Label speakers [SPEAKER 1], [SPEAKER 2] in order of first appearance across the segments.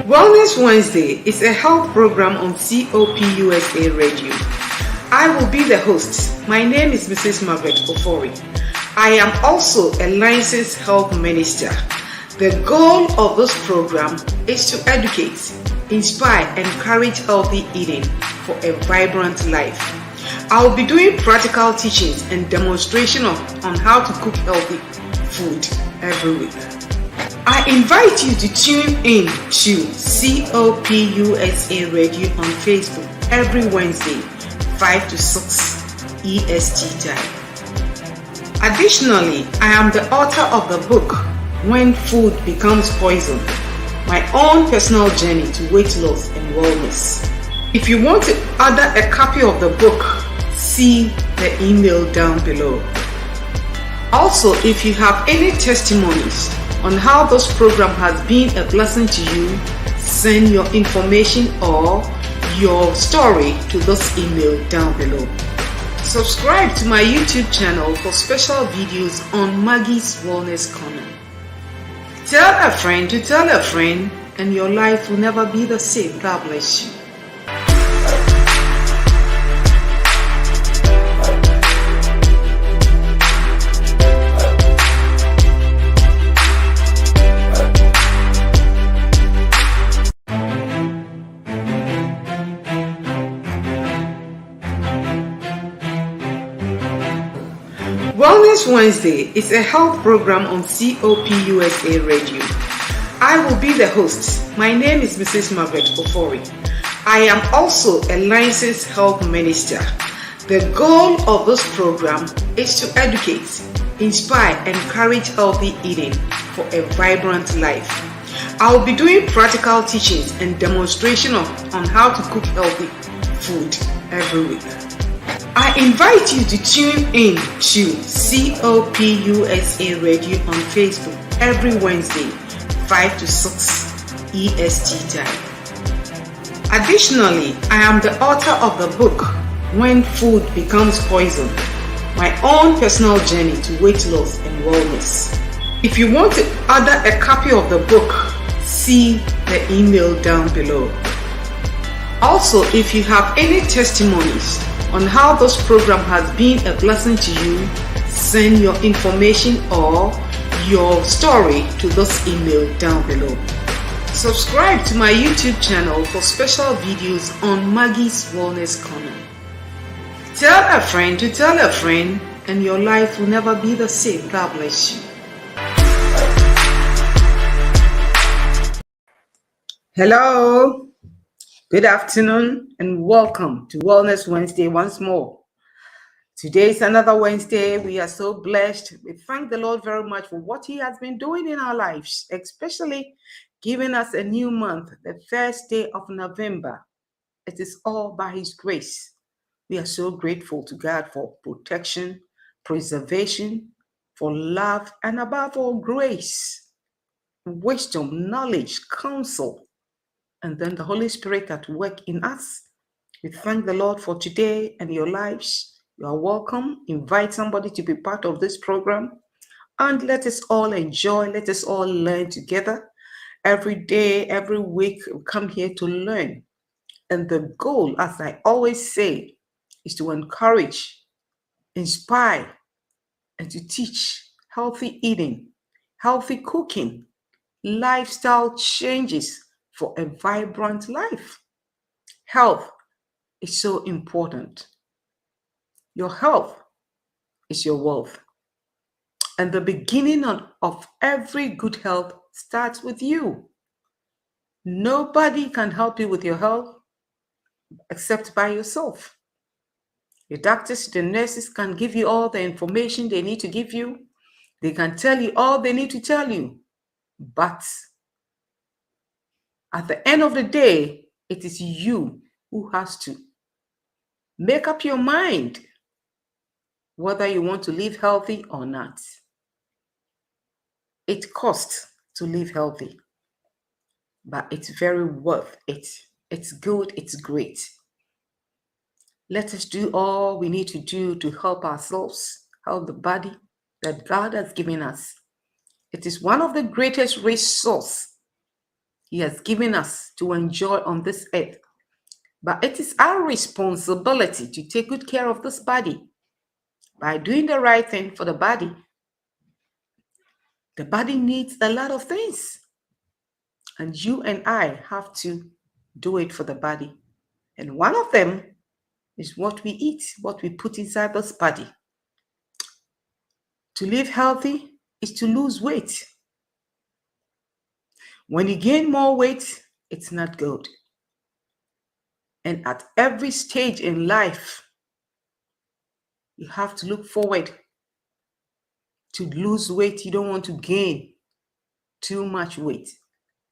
[SPEAKER 1] Wellness Wednesday is a health program on COPUSA Radio. I will be the host. My name is Mrs. Margaret Ofori. I am also a licensed health minister. The goal of this program is to educate, inspire, and encourage healthy eating for a vibrant life. I will be doing practical teachings and demonstration on how to cook healthy food every week. I invite you to tune in to COPUSA Radio on Facebook every Wednesday, 5 to 6 EST time. Additionally, I am the author of the book, When Food Becomes Poison, my own personal journey to weight loss and wellness. If you want to order a copy of the book, see the email down below. Also, if you have any testimonies on how this program has been a blessing to you, send your information or your story to this email down below. Subscribe to my YouTube channel for special videos on Maggie's Wellness Corner. Tell a friend to tell a friend, and your life will never be the same. God bless you. Wellness Wednesday is a health program on COPUSA Radio. I will be the host. My name is Mrs. Margaret Ofori. I am also a licensed health minister. The goal of this program is to educate, inspire, and encourage healthy eating for a vibrant life. I will be doing practical teachings and demonstration on how to cook healthy food every week. I invite you to tune in to COPUSA Radio on Facebook every Wednesday, 5 to 6 EST time. Additionally, I am the author of the book, When Food Becomes Poison, my own personal journey to weight loss and wellness. If you want to order a copy of the book, see the email down below. Also, if you have any testimonies on how this program has been a blessing to you, send your information or your story to this email down below. Subscribe to my YouTube channel for special videos on Maggie's Wellness Corner. Tell a friend to tell a friend, and your life will never be the same. God bless you. Hello. Good afternoon and welcome to Wellness Wednesday once more. Today is another Wednesday. We are so blessed. We thank the Lord very much for what He has been doing in our lives, especially giving us a new month, the first day of November. It is all by His grace. We are so grateful to God for protection, preservation, for love, and above all, grace, wisdom, knowledge, counsel, and then the Holy Spirit at work in us. We thank the Lord for today and your lives. You are welcome. Invite somebody to be part of this program. And let us all enjoy. Let us all learn together. Every day, every week, we come here to learn. And the goal, as I always say, is to encourage, inspire, and to teach healthy eating, healthy cooking, lifestyle changes for a vibrant life. Health is so important. Your health is your wealth. And the beginning of every good health starts with you. Nobody can help you with your health except by yourself. Your doctors, the nurses can give you all the information they need to give you. They can tell you all they need to tell you. But at the end of the day, it is you who has to make up your mind whether you want to live healthy or not. It costs to live healthy, but it's very worth it. It's good, it's great. Let us do all we need to do to help ourselves, help the body that God has given us. It is one of the greatest resources He has given us to enjoy on this earth. But it is our responsibility to take good care of this body by doing the right thing for the body. The body needs a lot of things, and you and I have to do it for the body. And one of them is what we eat, what we put inside this body. To live healthy is to lose weight. When you gain more weight, it's not good. And at every stage in life, you have to look forward to lose weight. You don't want to gain too much weight,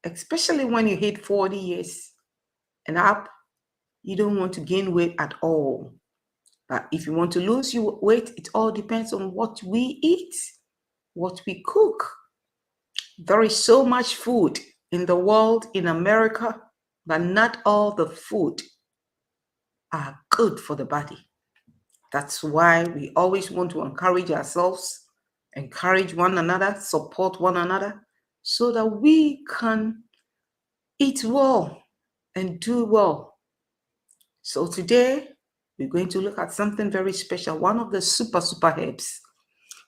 [SPEAKER 1] especially when you hit 40 years and up. You don't want to gain weight at all. But if you want to lose your weight, it all depends on what we eat, what we cook. There is so much food in the world, in America, but not all the food are good for the body. That's why we always want to encourage ourselves, encourage one another, support one another, so that we can eat well and do well. So today, we're going to look at something very special, one of the super herbs.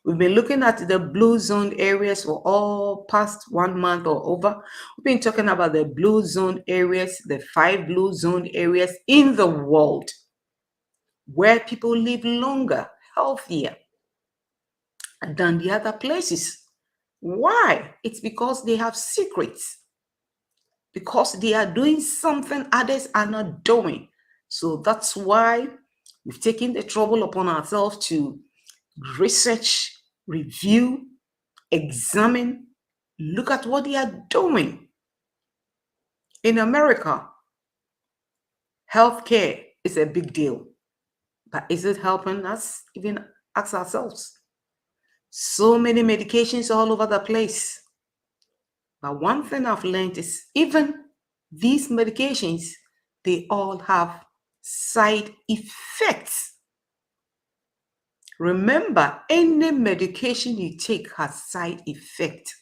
[SPEAKER 1] We've been looking at the blue zone areas for all past 1 month or over. We've been talking about the blue zone areas, the 5 blue zone areas in the world where people live longer, healthier than the other places. Why? It's because they have secrets, because they are doing something others are not doing. So that's why we've taken the trouble upon ourselves to research, review, examine, look at what they are doing. In America, healthcare is a big deal. But is it helping us? Even ask ourselves. So many medications all over the place. But one thing I've learned is even these medications, they all have side effects. Remember, any medication you take has side effect.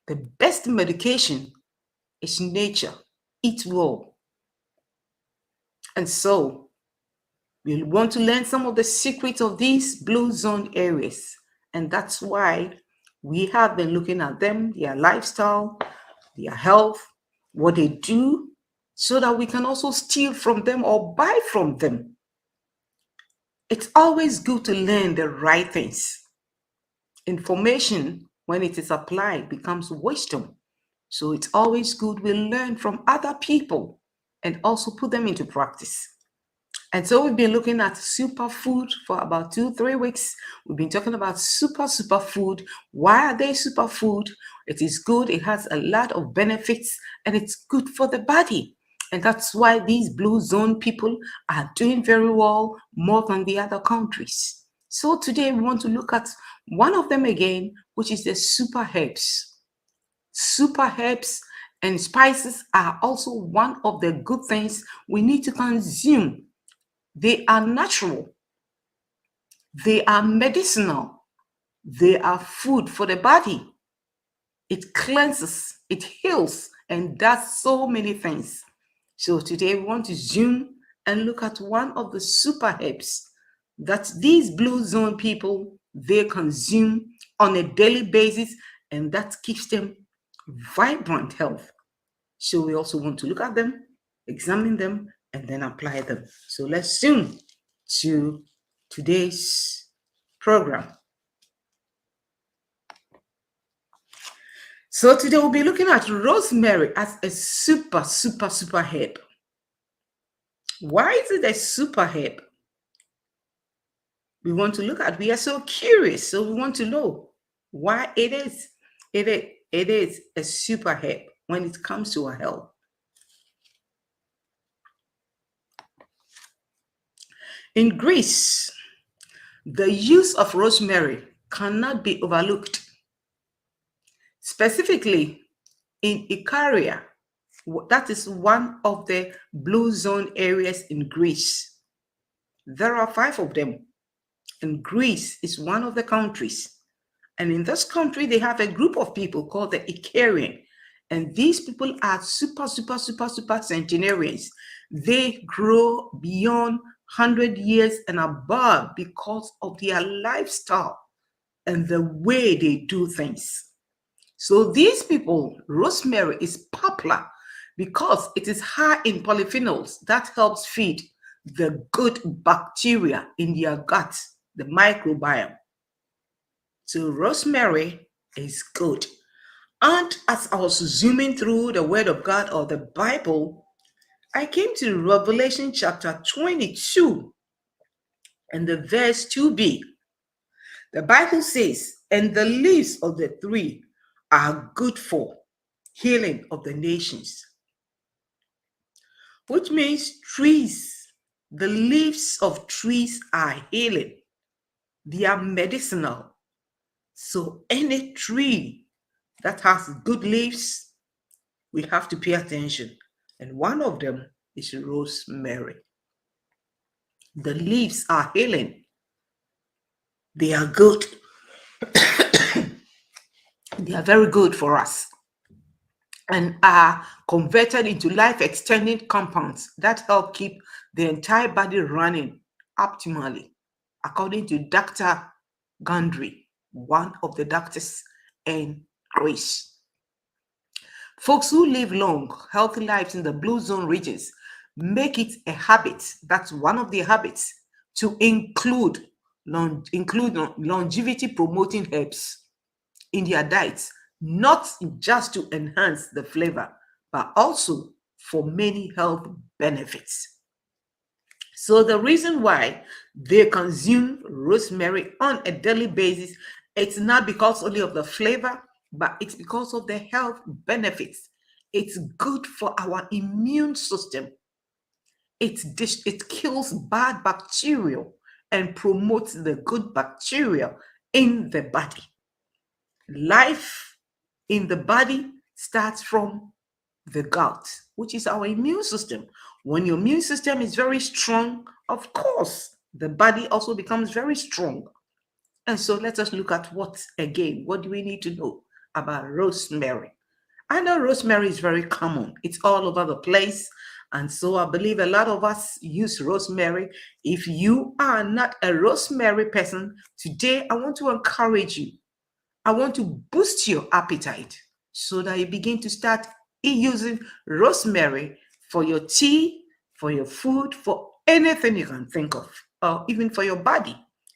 [SPEAKER 1] The best medication is nature. Eat well. And so, we want to learn some of the secrets of these blue zone areas. And that's why we have been looking at them, their lifestyle, their health, what they do, so that we can also steal from them or buy from them. It's always good to learn the right things. Information, when it is applied, becomes wisdom. So it's always good we learn from other people and also put them into practice. And so we've been looking at superfood for about 2-3 weeks. We've been talking about superfood. Why are they superfood? It is good. It has a lot of benefits and it's good for the body. And that's why these blue zone people are doing very well more than the other countries. So today we want to look at one of them again, which is the super herbs. Super herbs and spices are also one of the good things we need to consume. They are natural. They are medicinal. They are food for the body. It cleanses, it heals, and does so many things. So today we want to zoom and look at one of the super herbs that these blue zone people, they consume on a daily basis, and that keeps them vibrant health. So we also want to look at them, examine them, and then apply them. So let's zoom to today's program. So today we'll be looking at rosemary as a super herb. Why is it a super herb? We want to look at, we are so curious, so we want to know why it is a super herb when it comes to our health. In Greece, the use of rosemary cannot be overlooked. Specifically in Icaria, that is one of the blue zone areas in Greece. There are 5 of them, and Greece is one of the countries. And in this country, they have a group of people called the Icarian. And these people are super centenarians. They grow beyond 100 years and above because of their lifestyle and the way they do things. So these people, rosemary is popular because it is high in polyphenols that helps feed the good bacteria in their gut, the microbiome. So rosemary is good. And as I was zooming through the Word of God or the Bible, I came to Revelation chapter 22 and the verse 2b. The Bible says, and the leaves of the tree are good for healing of the nations, which means trees, the leaves of trees are healing. They are medicinal. So any tree that has good leaves, we have to pay attention. And one of them is rosemary. The leaves are healing. They are good. They are very good for us and are converted into life-extending compounds that help keep the entire body running optimally, according to Dr. Gundry, one of the doctors in Greece. Folks who live long, healthy lives in the blue zone regions make it a habit. That's one of the habits to include longevity promoting herbs in their diets, not just to enhance the flavor, but also for many health benefits. So the reason why they consume rosemary on a daily basis, it's not because only of the flavor, but it's because of the health benefits. It's good for our immune system. It kills bad bacteria and promotes the good bacteria in the body. Life in the body starts from the gut, which is our immune system. When your immune system is very strong, of course, the body also becomes very strong. And so let us look at what do we need to know about rosemary? I know rosemary is very common. It's all over the place. And so I believe a lot of us use rosemary. If you are not a rosemary person, today I want to encourage you. I want to boost your appetite so that you begin to start using rosemary for your tea, for your food, for anything you can think of, or even for your body.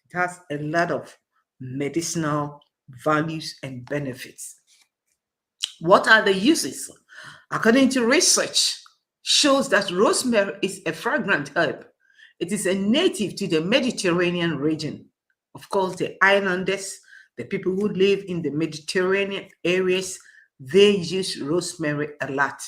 [SPEAKER 1] It has a lot of medicinal values and benefits. What are the uses? According to research, shows that rosemary is a fragrant herb. It is a native to the Mediterranean region. Of course, the islanders, the people who live in the Mediterranean areas, they use rosemary a lot.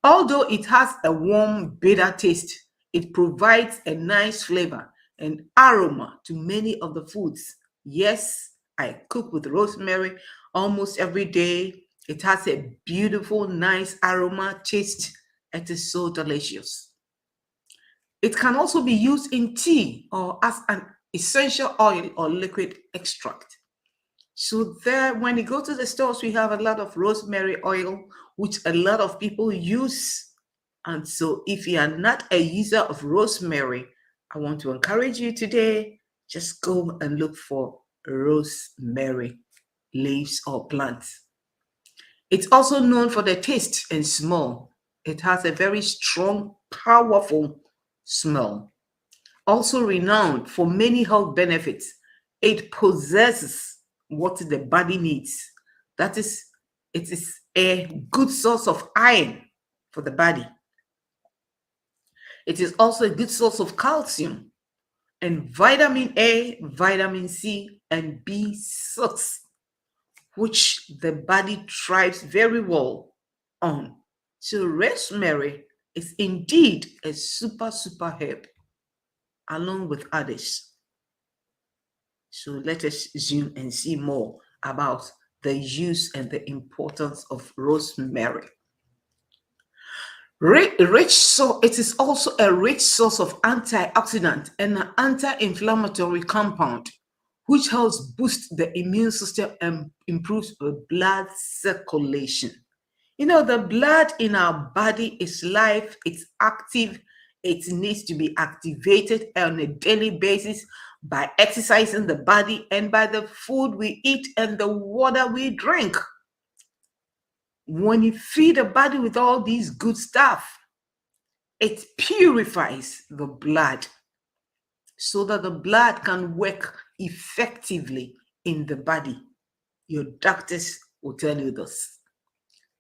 [SPEAKER 1] Although it has a warm, bitter taste, it provides a nice flavor and aroma to many of the foods. Yes, I cook with rosemary almost every day. It has a beautiful, nice aroma, taste. It is so delicious. It can also be used in tea or as an essential oil or liquid extract. So there, when you go to the stores, we have a lot of rosemary oil, which a lot of people use. And so if you are not a user of rosemary, I want to encourage you today, just go and look for rosemary leaves or plants. It's also known for the taste and smell. It has a very strong, powerful smell. Also renowned for many health benefits, it possesses what the body needs. That is, it is a good source of iron for the body. It is also a good source of calcium and vitamin A, vitamin C, and B6, which the body thrives very well on. So rosemary is indeed a super herb, along with others. So let us zoom and see more about the use and the importance of rosemary. It is also a rich source of antioxidant and an anti-inflammatory compound, which helps boost the immune system and improves the blood circulation. The blood in our body is life, it's active, it needs to be activated on a daily basis by exercising the body and by the food we eat and the water we drink. When you feed the body with all these good stuff, it purifies the blood so that the blood can work effectively in the body. Your doctors will tell you this.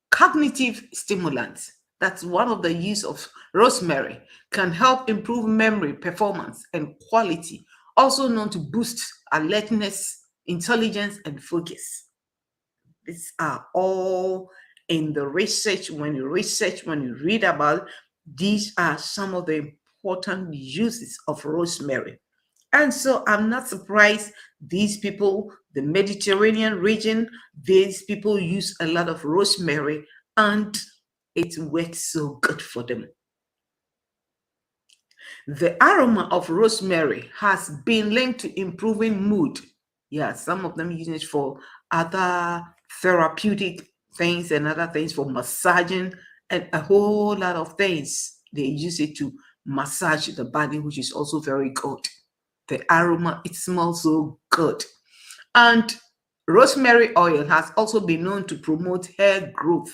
[SPEAKER 1] Cognitive stimulants, that's one of the use of rosemary, can help improve memory performance and quality, also known to boost alertness, intelligence, and focus. These are all in the research. When you read about, these are some of the important uses of rosemary. And so I'm not surprised these people, the Mediterranean region, these people use a lot of rosemary and it works so good for them. The aroma of rosemary has been linked to improving mood. Yeah, some of them use it for other therapeutic things and other things for massaging and a whole lot of things. They use it to massage the body, which is also very good. The aroma, it smells so good. And rosemary oil has also been known to promote hair growth.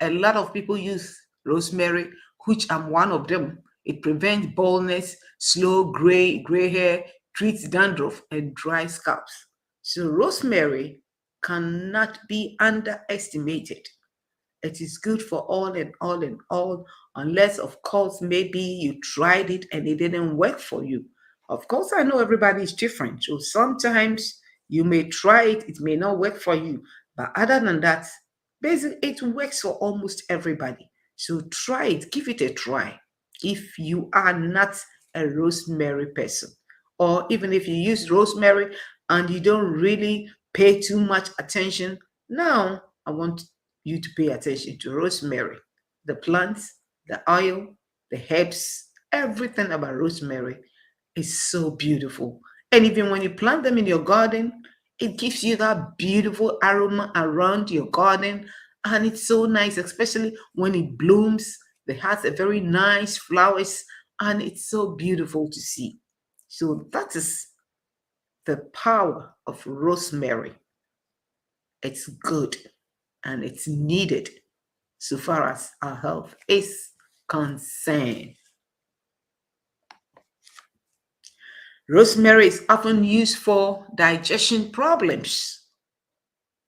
[SPEAKER 1] A lot of people use rosemary, which I'm one of them. It prevents baldness, slow gray hair, treats dandruff, and dry scalps. So rosemary cannot be underestimated. It is good for all and all and all, unless, of course, maybe you tried it and it didn't work for you. Of course, I know everybody is different. So sometimes you may try it, it may not work for you. But other than that, basically, it works for almost everybody. So try it, give it a try. If you are not a rosemary person, or even if you use rosemary and you don't really pay too much attention, now I want you to pay attention to rosemary. The plants, the oil, the herbs, everything about rosemary is so beautiful. And even when you plant them in your garden, it gives you that beautiful aroma around your garden. And it's so nice, especially when it blooms. It has a very nice flowers, and it's so beautiful to see. So that is the power of rosemary. It's good and it's needed so far as our health is concerned. Rosemary is often used for digestion problems.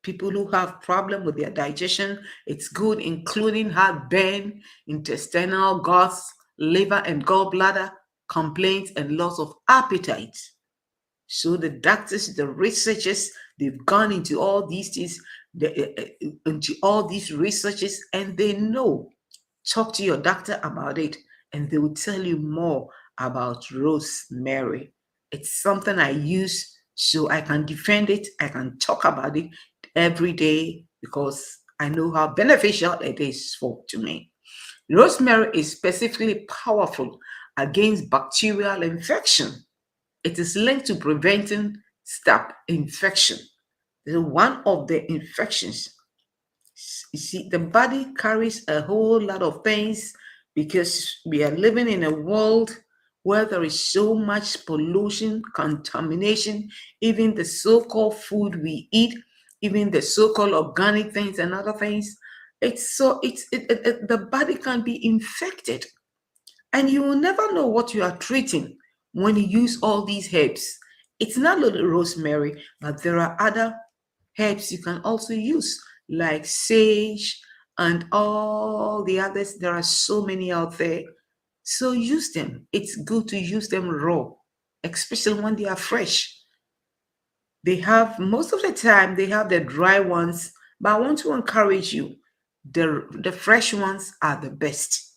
[SPEAKER 1] People who have problem with their digestion, it's good, including heartburn, intestinal gas, liver and gallbladder complaints, and loss of appetite. So the doctors, the researchers, they've gone into all these things, into all these researches, and they know. Talk to your doctor about it, and they will tell you more about rosemary. It's something I use so I can defend it. I can talk about it every day because I know how beneficial it is to me. Rosemary is specifically powerful against bacterial infection. It is linked to preventing staph infection. One of the infections. You see, the body carries a whole lot of things because we are living in a world where there is so much pollution, contamination, even the so-called food we eat, even the so-called organic things and other things. The body can be infected, and you will never know what you are treating when you use all these herbs. It's not only rosemary, but there are other herbs you can also use, like sage and all the others. There are so many out there. So use them. It's good to use them raw, especially when they are fresh. They have, most of the time, they have the dry ones, but I want to encourage you, the fresh ones are the best.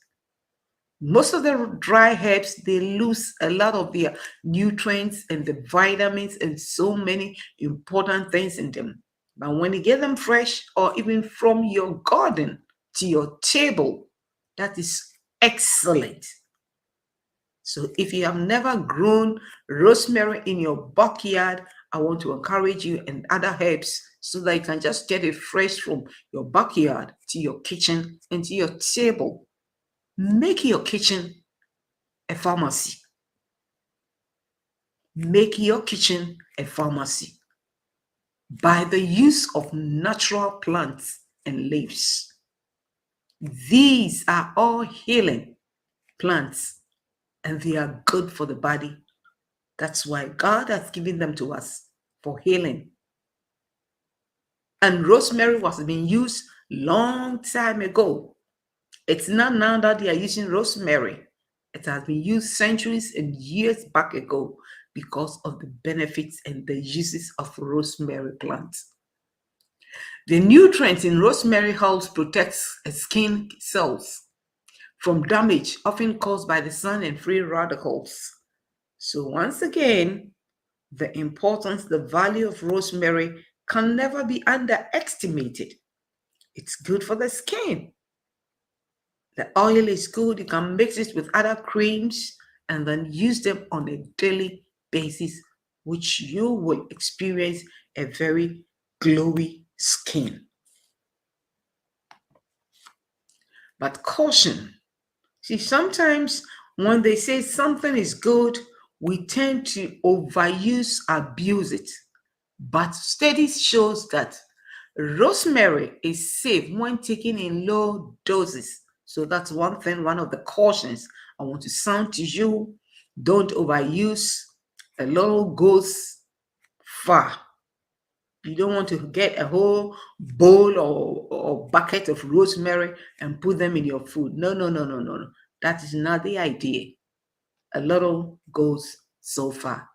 [SPEAKER 1] Most of the dry herbs, they lose a lot of their nutrients and the vitamins and so many important things in them. But when you get them fresh or even from your garden to your table, that is excellent. So if you have never grown rosemary in your backyard, I want to encourage you and other herbs so that you can just get it fresh from your backyard to your kitchen and to your table. Make your kitchen a pharmacy. Make your kitchen a pharmacy by the use of natural plants and leaves. These are all healing plants and they are good for the body. That's why God has given them to us for healing. And rosemary was being used long time ago. It's not now that they are using rosemary. It has been used centuries and years back ago because of the benefits and the uses of rosemary plants. The nutrients in rosemary helps protect skin cells from damage often caused by the sun and free radicals. So once again, the importance, the value of rosemary can never be underestimated. It's good for the skin. The oil is good. You can mix it with other creams and then use them on a daily basis, which you will experience a very glowy skin. But caution. See, sometimes when they say something is good, we tend to overuse, abuse it. But studies shows that rosemary is safe when taken in low doses. So that's one thing, one of the cautions I want to sound to you. Don't overuse. A little goes far. You don't want to get a whole bowl or bucket of rosemary and put them in your food. No, no, no, no, no, no. That is not the idea. A little goes so far.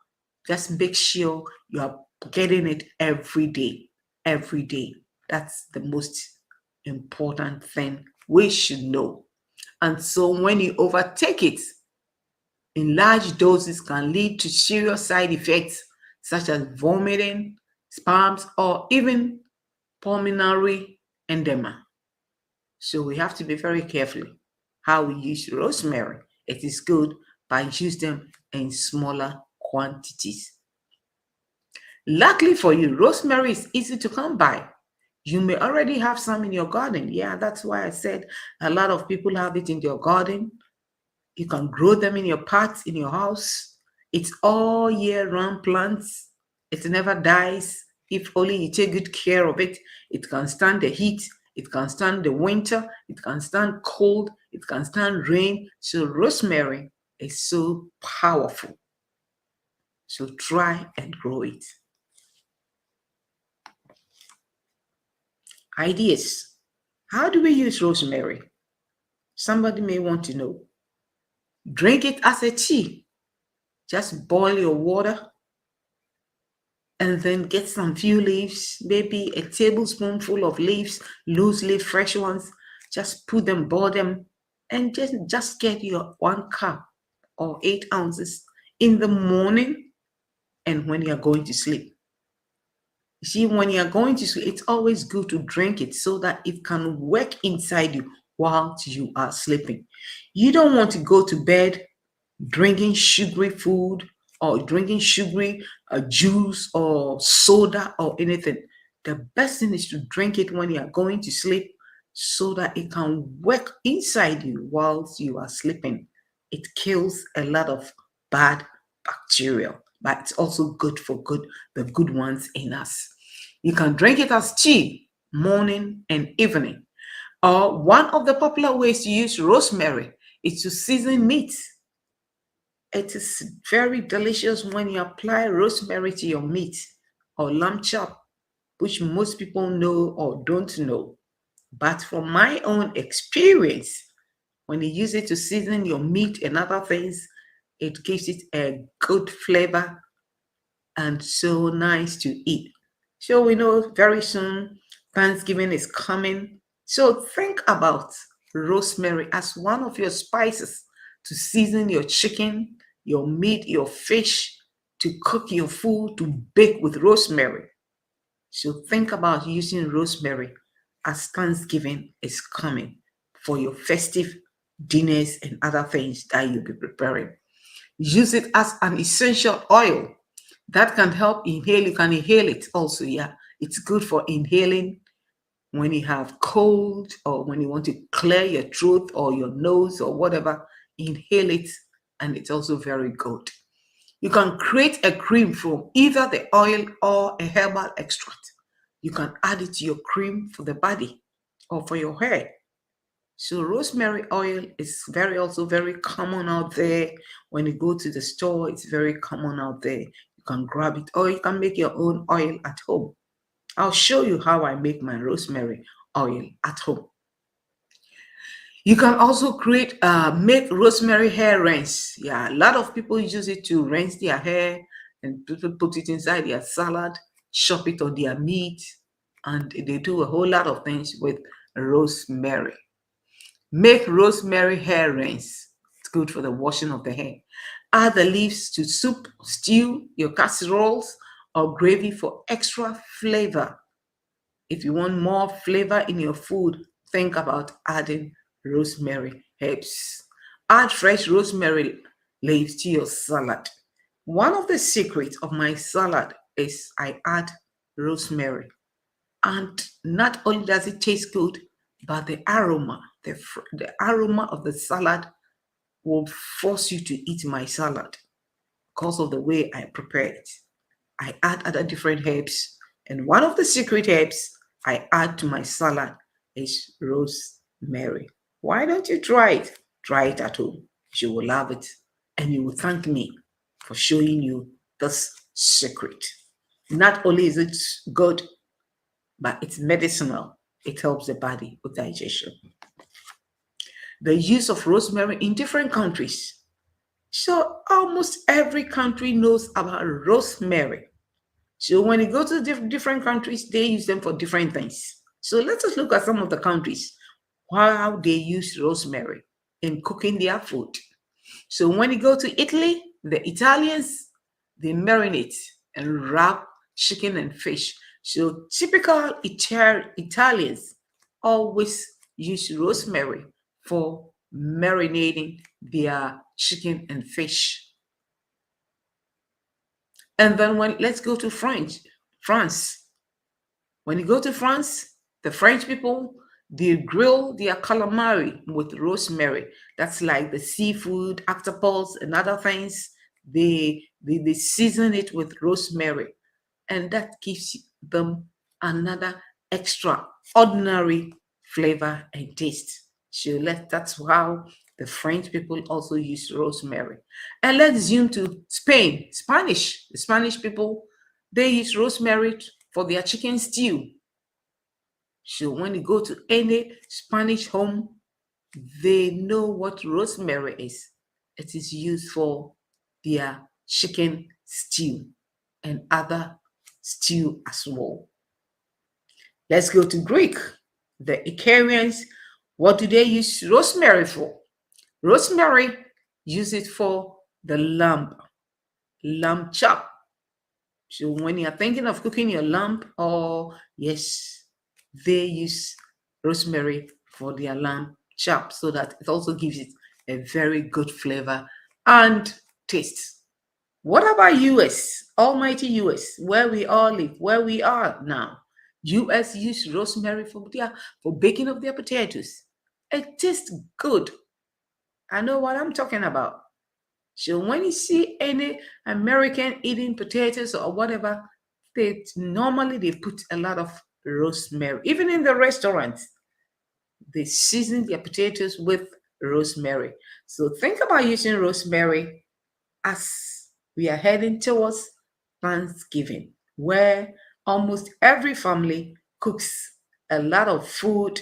[SPEAKER 1] Just make sure you are getting it every day. Every day. That's the most important thing we should know. And so when you overtake it in large doses can lead to serious side effects such as vomiting, spasms, or even pulmonary edema. So we have to be very careful how we use rosemary. It is good, but use them in smaller quantities. Luckily for you, rosemary is easy to come by. You may already have some in your garden. Yeah, that's why I said a lot of people have it in their garden. You can grow them in your pots in your house. It's all year round plants. It never dies. If only you take good care of it, it can stand the heat. It can stand the winter. It can stand cold. It can stand rain. So rosemary is so powerful. So try and grow it. Ideas. How do we use rosemary? Somebody may want to know. Drink it as a tea. Just boil your water and then get some few leaves, maybe a tablespoonful of leaves, loose leaf, fresh ones. Just put them, boil them, and just get your 1 cup or 8 ounces in the morning and when you're going to sleep. You see, when you're going to sleep, it's always good to drink it so that it can work inside you while you are sleeping. You don't want to go to bed drinking sugary food or drinking sugary juice or soda or anything. The best thing is to drink it when you are going to sleep so that it can work inside you whilst you are sleeping. It kills a lot of bad bacteria, but it's also good for the good ones in us. You can drink it as tea morning and evening. Or one of the popular ways to use rosemary is to season meat. It is very delicious when you apply rosemary to your meat or lamb chop, which most people know or don't know. But from my own experience, when you use it to season your meat and other things, it gives it a good flavor and so nice to eat. So we know very soon Thanksgiving is coming. So think about rosemary as one of your spices to season your chicken, your meat, your fish, to cook your food, to bake with rosemary. So think about using rosemary as Thanksgiving is coming for your festive dinners and other things that you'll be preparing. Use it as an essential oil that can help inhale. You can inhale it also, yeah. It's good for inhaling when you have cold or when you want to clear your throat or your nose or whatever. Inhale it, and it's also very good. You can create a cream from either the oil or a herbal extract. You can add it to your cream for the body or for your hair. So rosemary oil is also very common out there. When you go to the store, it's very common out there. You can grab it, or you can make your own oil at home. I'll show you how I make my rosemary oil at home. You can also make rosemary hair rinse. Yeah, a lot of people use it to rinse their hair, and people put it inside their salad, chop it on their meat, and they do a whole lot of things with rosemary. Make rosemary hair rinse. It's good for the washing of the hair. Add the leaves to soup, stew, your casseroles, or gravy for extra flavor. If you want more flavor in your food, think about adding rosemary herbs. Add fresh rosemary leaves to your salad. One of the secrets of my salad is I add rosemary. And not only does it taste good, but the aroma, the aroma of the salad will force you to eat my salad because of the way I prepare it. I add other different herbs, and one of the secret herbs I add to my salad is rosemary. Why don't you try it? Try it at home. You will love it, and you will thank me for showing you this secret. Not only is it good, but it's medicinal. It helps the body with digestion. The use of rosemary in different countries. So almost every country knows about rosemary. So when you go to different countries, they use them for different things. So let us look at some of the countries, how they use rosemary in cooking their food. So when you go to Italy, the Italians, they marinate and wrap chicken and fish. So typical Italians always use rosemary for marinating their chicken and fish. And then let's go to France. When you go to France, the French people, they grill their calamari with rosemary. That's like the seafood, octopus, and other things. They season it with rosemary, and that gives them another extraordinary flavor and taste. So that's how the French people also use rosemary. And let's zoom to Spain, Spanish. The Spanish people, they use rosemary for their chicken stew. So when you go to any Spanish home, they know what rosemary is. It is used for their chicken stew and other stew as well. Let's go to Greek. The Icarians, what do they use rosemary for? Rosemary, use it for the lamb chop. So when you're thinking of cooking your lamb, yes, they use rosemary for their lamb chop so that it also gives it a very good flavor and taste. What about US, almighty US, where we all live, where we are now? US use rosemary for baking of their potatoes. It tastes good. I know what I'm talking about. So when you see any American eating potatoes or whatever, they put a lot of rosemary. Even in the restaurants, they season their potatoes with rosemary. So think about using rosemary as we are heading towards Thanksgiving, where almost every family cooks a lot of food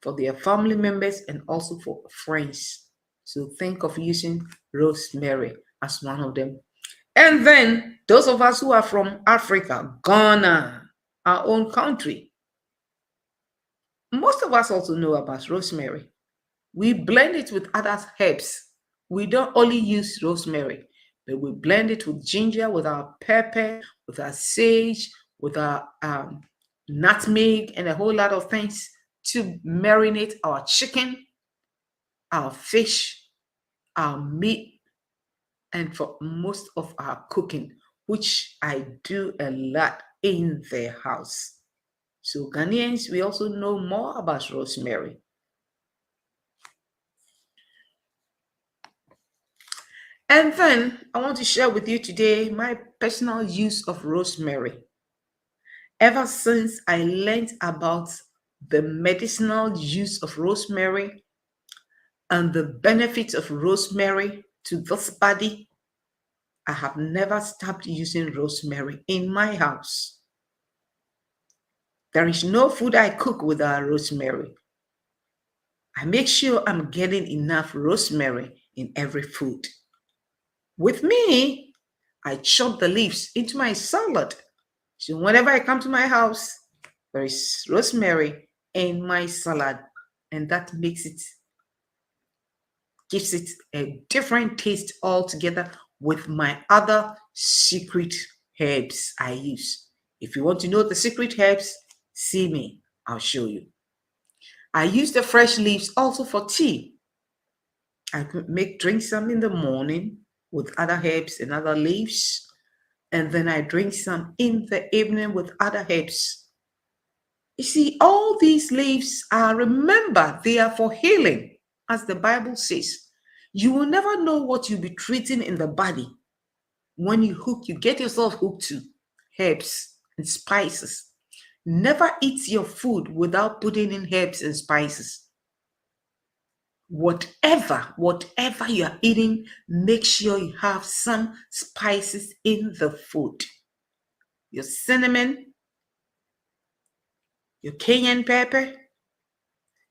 [SPEAKER 1] for their family members and also for friends. So think of using rosemary as one of them. And then those of us who are from Africa, Ghana, our own country, most of us also know about rosemary. We blend it with other herbs. We don't only use rosemary, but we blend it with ginger, with our pepper, with our sage, with our nutmeg, and a whole lot of things to marinate our chicken, our fish, our meat, and for most of our cooking, which I do a lot in their house. So Ghanaians, we also know more about rosemary. And then I want to share with you today my personal use of rosemary. Ever since I learned about the medicinal use of rosemary and the benefits of rosemary to this body, I have never stopped using rosemary in my house. There is no food I cook without rosemary. I make sure I'm getting enough rosemary in every food. With me, I chop the leaves into my salad. So whenever I come to my house, there is rosemary in my salad, and that gives it a different taste altogether with my other secret herbs I use. If you want to know the secret herbs, see me, I'll show you. I use the fresh leaves also for tea. I could drink some in the morning with other herbs and other leaves, and then I drink some in the evening with other herbs. You see, all these leaves are, remember, they are for healing, as the Bible says. You will never know what you'll be treating in the body when you get yourself hooked to herbs and spices. Never eat your food without putting in herbs and spices. Whatever you are eating, make sure you have some spices in the food. Your cinnamon, your cayenne pepper,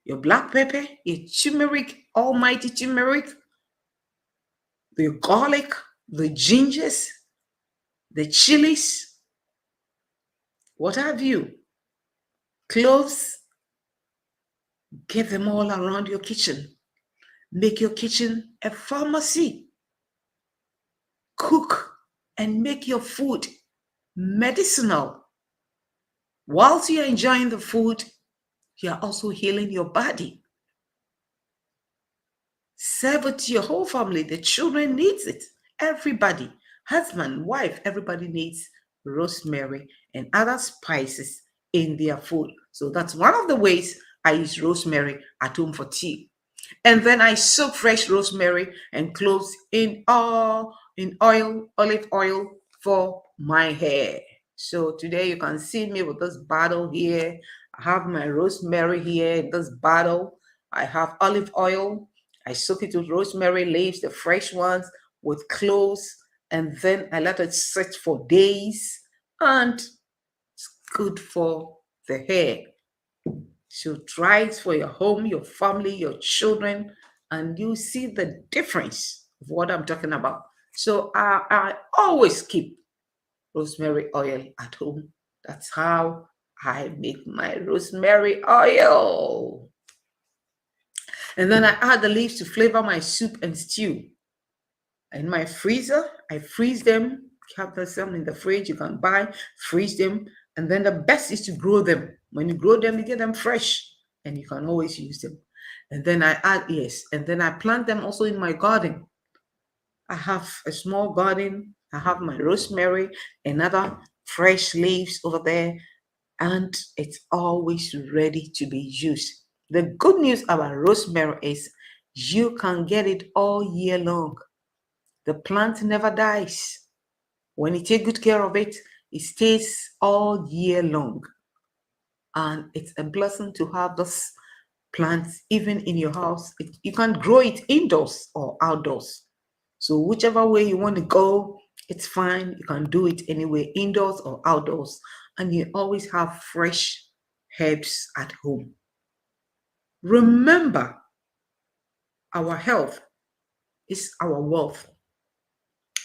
[SPEAKER 1] your black pepper, your turmeric, almighty turmeric, the garlic, the gingers, the chilies, what have you, cloves, get them all around your kitchen. Make your kitchen a pharmacy. Cook and make your food medicinal. Whilst you're enjoying the food, you're also healing your body. Serve it to your whole family. The children needs it. Everybody, husband, wife, everybody needs rosemary and other spices in their food. So that's one of the ways I use rosemary at home for tea. And then I soak fresh rosemary and cloves in olive oil for my hair. So today you can see me with this bottle here. I have my rosemary here in this bottle. I have olive oil. I soak it with rosemary leaves, the fresh ones, with cloves, and then I let it sit for days, and it's good for the hair. So try it for your home, your family, your children, and you see the difference of what I'm talking about. So I always keep rosemary oil at home. That's how I make my rosemary oil. And then I add the leaves to flavor my soup and stew. In my freezer, I freeze them, have some in the fridge, you can buy, freeze them. And then the best is to grow them. When you grow them, you get them fresh and you can always use them. And then I add, yes, and then I plant them also in my garden. I have a small garden. I have my rosemary and other fresh leaves over there, and it's always ready to be used. The good news about rosemary is you can get it all year long. The plant never dies. When you take good care of it, it stays all year long. And it's a blessing to have this plant even in your house. You can grow it indoors or outdoors. So whichever way you want to go, it's fine. You can do it anyway, indoors or outdoors. And you always have fresh herbs at home. Remember, our health is our wealth.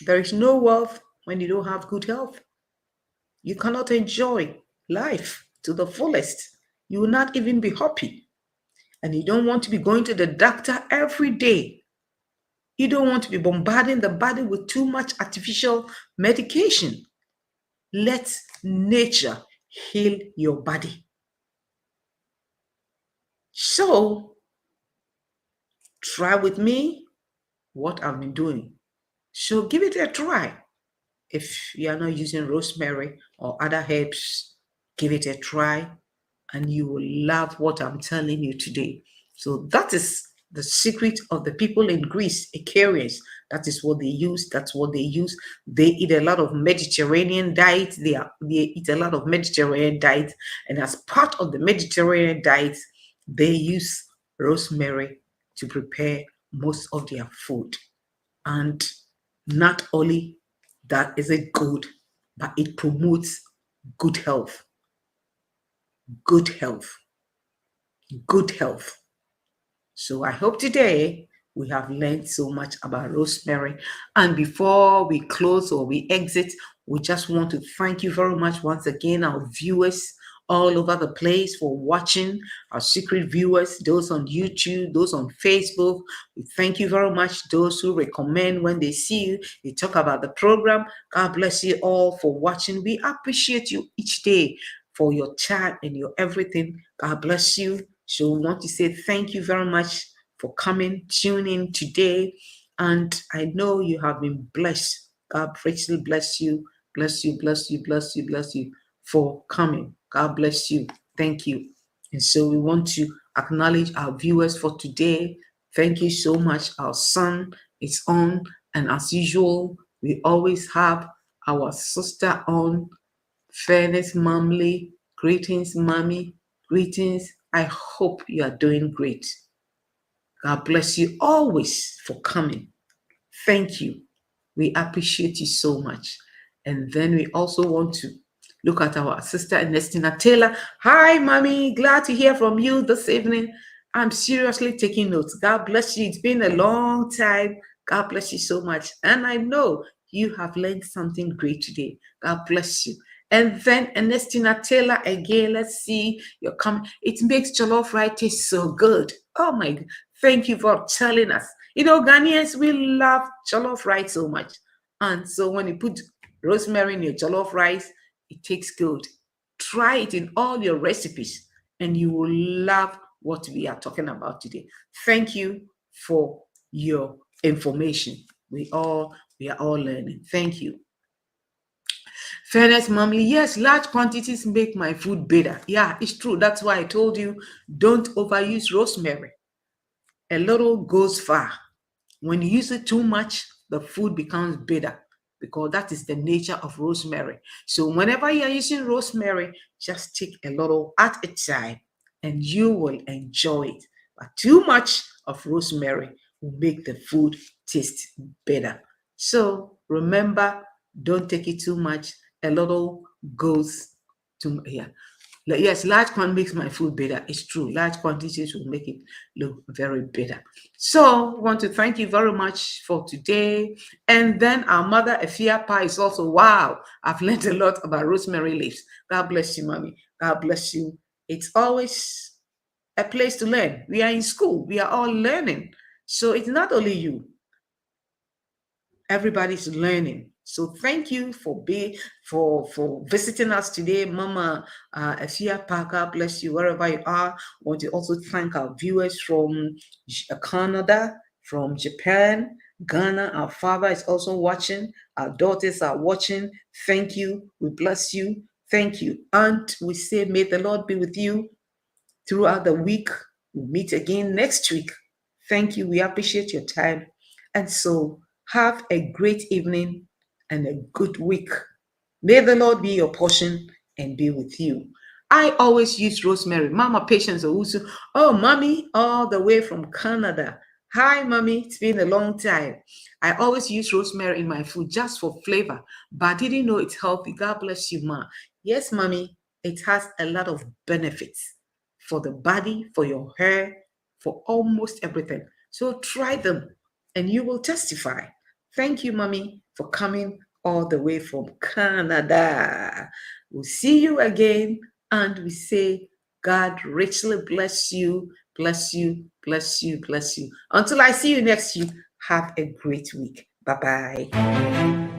[SPEAKER 1] There is no wealth when you don't have good health. You cannot enjoy life to the fullest. You will not even be happy. And you don't want to be going to the doctor every day. You don't want to be bombarding the body with too much artificial medication. Let nature heal your body. So, try with me what I've been doing. So, give it a try. If you are not using rosemary or other herbs, give it a try and you will love what I'm telling you today. So that is the secret of the people in Greece, Icarians. That is what they use. That's what they use. They eat a lot of Mediterranean diet. They eat a lot of Mediterranean diet. And as part of the Mediterranean diet, they use rosemary to prepare most of their food. And not only that is it good, but it promotes good health. Good health. Good health. So I hope today we have learned so much about rosemary. And before we close or we exit, we just want to thank you very much once again, our viewers all over the place for watching, our secret viewers, those on YouTube, those on Facebook. We thank you very much. Those who recommend when they see you, they talk about the program. God bless you all for watching. We appreciate you each day for your chat and your everything. God bless you. So we want to say thank you very much for coming, tuning today. And I know you have been blessed. God richly bless you, bless you, bless you, bless you, bless you for coming. God bless you. Thank you. And so we want to acknowledge our viewers for today. Thank you so much. Our sun is on. And as usual, we always have our sister on, Fairness Momly. Greetings, Mommy. Greetings. I hope you are doing great. God bless you always for coming. Thank you. We appreciate you so much. And then we also want to look at our sister Ernestina Taylor. Hi, Mommy. Glad to hear from you this evening. I'm seriously taking notes. God bless you. It's been a long time. God bless you so much. And I know you have learned something great today. God bless you. And then Ernestina Taylor again. Let's see your comment. It makes jollof rice taste so good. Oh my God. Thank you for telling us. You know, Ghanaians, we love jollof rice so much. And so when you put rosemary in your jollof rice, it tastes good. Try it in all your recipes and you will love what we are talking about today. Thank you for your information. We are all learning. Thank you. Fairness, Mommy. Yes, large quantities make my food better. Yeah, it's true. That's why I told you don't overuse rosemary. A little goes far. When you use it too much, the food becomes bitter because that is the nature of rosemary. So whenever you're using rosemary, just take a little at a time and you will enjoy it. But too much of rosemary will make the food taste better. So remember, don't take it too much. A little goes to here. Yes, large quantity makes my food better. It's true. Large quantities will make it look very better. So I want to thank you very much for today. And then our mother, Efia Pa, is also, wow, I've learned a lot about rosemary leaves. God bless you, Mommy. God bless you. It's always a place to learn. We are in school. We are all learning. So it's not only you. Everybody's learning. So thank you for visiting us today, Mama Afia Parker. Bless you wherever you are. I want to also thank our viewers from Canada, from Japan, Ghana. Our father is also watching. Our daughters are watching. Thank you. We bless you. Thank you. And we say, may the Lord be with you throughout the week. We'll meet again next week. Thank you. We appreciate your time. And so have a great evening and a good week. May the Lord be your portion and be with you. I always use rosemary. Mama Patience Owusu. Oh, Mommy, all the way from Canada. Hi, Mommy. It's been a long time. I always use rosemary in my food just for flavor, but I didn't know it's healthy. God bless you, Ma. Yes, Mommy, it has a lot of benefits for the body, for your hair, for almost everything. So try them and you will testify. Thank you, Mommy, for coming all the way from Canada. We'll see you again, and we say, God richly bless you, bless you, bless you, bless you. Until I see you next week, have a great week. Bye-bye.